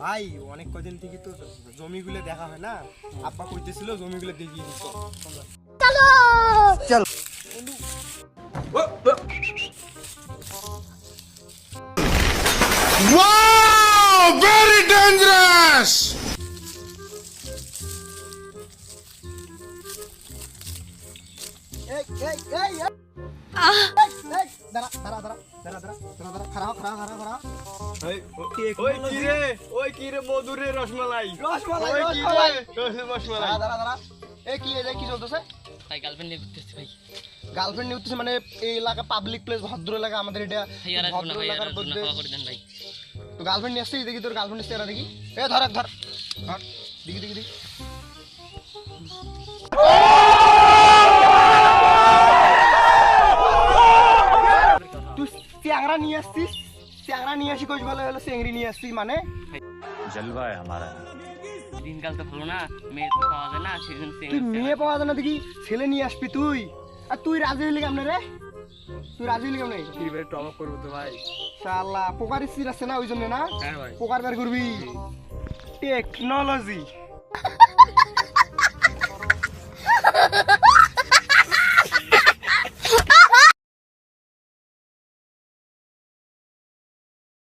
ভাই অনেক কদিন থেকে তো জমিগুলো দেখা হয় না, আব্বা কইতেছিল জমিগুলো দেখিয়ে দিত। চলো চল। Wow, very dangerous. এই এই এই দাঁড়া দাঁড়া দাঁড়া দাঁড়া দাঁড়া দাঁড়া দাঁড়া খারাপ খারাপ খারাপ খারাপ। ওই কি রে মধুরে রসমালাই রসমালাই ওই কি রসমালাই রে রসমালাই দাঁড়া দাঁড়া দাঁড়া। এই কি এই কি চলতেছে? ভাই গার্লফ্রেন্ড নিয়ে ঘুরতেছি ভাই। গার্লফ্রেন্ড নিয়ে উঠতেছে মানে এই এলাকা পাবলিক প্লেস, ভদ্র এলাকা আমাদের এটা, ভাই আর আসবো না, ভদ্র ভাই আর এলাকার আসবো না, মধ্যে ক্ষমা করে দেন ভাই। তো গার্লফ্রেন্ড নিয়ে আসছিস, দেখি তোর গার্লফ্রেন্ড এসছে দেখি। এ ধর এক ধর ধর দেখি দেখি দেখি। তুই চ্যাংরা নিয়ে আসছিস, চ্যাংরা নিয়ে আসি কোচ ভালো হলো, চেংড়ি নিয়ে আসছিস মানে जलवा है हमारा। দিনকাল তো ভালো না, মেয়ে তো পাওয়া যায় না, সেজন্য তুই মেয়ে পাওয়া যায় না দেখি ছেলে নিয়ে আসবি তুই। আর তুই রাজি হইলি কেমনে রে? তুই রাজি হইলি কেমনে? কি ভাই টপ করব তো ভাই। শালা পোকার স্ত্রী আছে না, ওই জন্য না হ্যাঁ ভাই পোকার বের করবি। টেকনোলজি